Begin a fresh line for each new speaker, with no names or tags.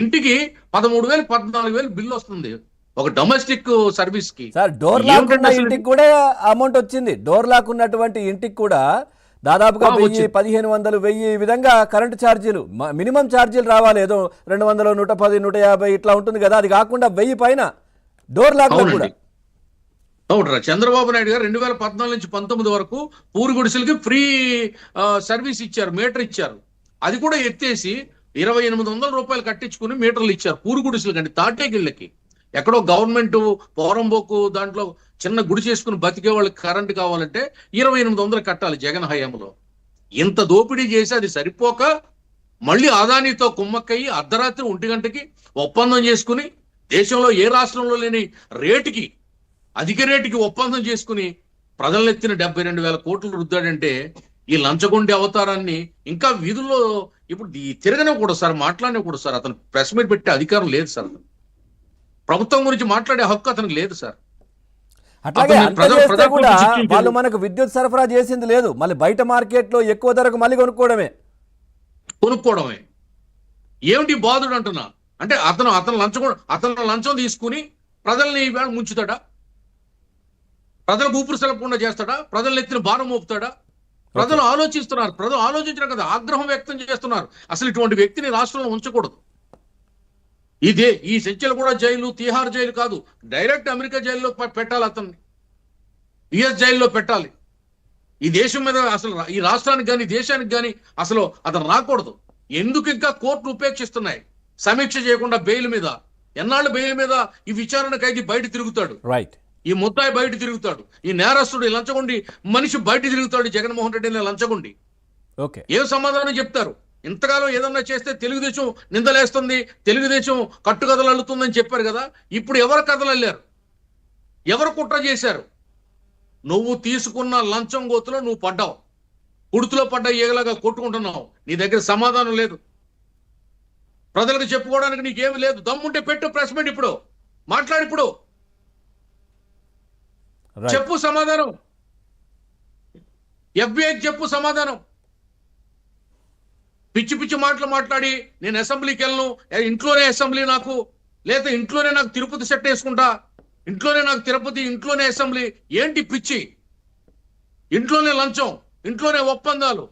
ఇంటికి 13,000 14,000 బిల్లు వస్తుంది ఒక డొమెస్టిక్ సర్వీస్ కి.
సార్ డోర్ లాక్ ఉన్న
ఏమిటంటే అసలు
ఇంటికి కూడా అమౌంట్ వచ్చింది. డోర్ లాక్ ఉన్నటువంటి ఇంటికి కూడా దాదాపుగా 1000,
వచ్చింది.
1500, 1000 ఈ విధంగా కరెంటు ఛార్జీలు మినిమం ఛార్జీలు రావాలి. ఏదో 200, 110, 150 ఇట్లా ఉంటుంది కదా, అది కాకుండా 1000 పైన డోర్ లాక్ కూడా.
అవునండి, అవునరా. చంద్రబాబు నాయుడు గారు 2014 నుంచి 19 వరకు పూరి గుడిసెలకి ఫ్రీ సర్వీస్ ఇచ్చారు, మీటర్ ఇచ్చారు. అది కూడా ఎత్తేసి 2,800 రూపాయలు కట్టించుకుని మీటర్లు ఇచ్చారు పూరి గుడిసెలు కంటే తాటేగిళ్ళకి. ఎక్కడో గవర్నమెంట్ పోరంబోకు దాంట్లో చిన్న గుడి చేసుకుని బతికే వాళ్ళకి కరెంట్ కావాలంటే 2,800 కట్టాలి జగన్ హయాంలో. ఇంత దోపిడీ చేసి అది సరిపోక మళ్ళీ అదానితో కుమ్మక్కయ్యి అర్ధరాత్రి 1 గంటకి ఒప్పందం చేసుకుని దేశంలో ఏ రాష్ట్రంలో లేని రేటుకి, అధిక రేటుకి ఒప్పందం చేసుకుని ప్రజలెత్తిన 72,000 కోట్లు రుద్దాడంటే ఈ లంచగొండి అవతారాన్ని ఇంకా వీధుల్లో ఇప్పుడు తిరగనివ్వకూడదు సార్, మాట్లాడనివ్వకూడదు సార్. అతను ప్రెస్ మీట్ పెట్టే అధికారం లేదు సార్. ప్రభుత్వం గురించి మాట్లాడే హక్కు అతనికి లేదు సార్.
అట్లాగే అంత చేస్తే కూడా వాళ్ళు మనకు విద్యుత్ సరఫరా చేసింది లేదు. మళ్ళీ బయట మార్కెట్లో ఎక్కువ ధరకు మళ్ళీ కొనుక్కోవడమే.
ఏమిటి బాధుడు అంటున్నా అంటే అతను లంచం తీసుకుని ప్రజల్ని ముంచుతాడా? ప్రజలకు ఊపిరి సెలపకుండా చేస్తాడా? ప్రజలు ఎత్తిన భారం మోపుతాడా? ప్రజలు ఆలోచిస్తున్నారు. ప్రజలు ఆలోచించడం కదా, ఆగ్రహం వ్యక్తం చేస్తున్నారు. అసలు ఇటువంటి వ్యక్తిని రాష్ట్రంలో ఉంచకూడదు. ఈ సెంచల్ కూడా జైలు, తీహార్ జైలు కాదు, డైరెక్ట్ అమెరికా జైల్లో పెట్టాలి అతన్ని, యుఎస్ జైల్లో పెట్టాలి. ఈ దేశం మీద అసలు ఈ రాష్ట్రానికి కానీ దేశానికి కానీ అసలు అతను రాకూడదు. ఎందుకు ఇంకా కోర్టులు ఉపేక్షిస్తున్నాయి సమీక్ష చేయకుండా బెయిల్ మీద? ఎన్నాళ్ళు బెయిల్ మీద ఈ విచారణ ఖైదీ బయట తిరుగుతాడు,
రైట్,
ఈ ముద్దాయి బయట తిరుగుతాడు, ఈ నేరస్తుడు, ఈ లంచగొండి మనిషి బయట తిరుగుతాడు. జగన్మోహన్ రెడ్డి లంచగొండి
ఓకే,
ఏం సమాధానం చెప్తారు? ఇంతకాలం ఏదన్నా చేస్తే తెలుగుదేశం నిందలేస్తుంది, తెలుగుదేశం కట్టుకథలు అల్లుతుందని చెప్పారు కదా. ఇప్పుడు ఎవరు కథలు అల్లారు? ఎవరు కుట్ర చేశారు? నువ్వు తీసుకున్న లంచం గోతులో నువ్వు పడ్డావు, కుడుతులో పడ్డ ఏగలాగా కొట్టుకుంటున్నావు. నీ దగ్గర సమాధానం లేదు, ప్రజలకు చెప్పుకోవడానికి నీకేమి లేదు. దమ్ముంటే పెట్టు ప్రెస్ మీట్, ఇప్పుడు మాట్లాడి, ఇప్పుడు చెప్పు సమాధానం. ఎఫ్బిఐకి చెప్పు సమాధానం. పిచ్చి పిచ్చి మాటలు మాట్లాడి నేను అసెంబ్లీకి వెళ్ళను, ఇంట్లోనే అసెంబ్లీ నాకు, లేదా ఇంట్లోనే నాకు తిరుపతి సెట్ వేసుకుంటా, ఇంట్లోనే నాకు తిరుపతి, ఇంట్లోనే అసెంబ్లీ. ఏంటి పిచ్చి? ఇంట్లోనే లంచం, ఇంట్లోనే ఒప్పందాలు.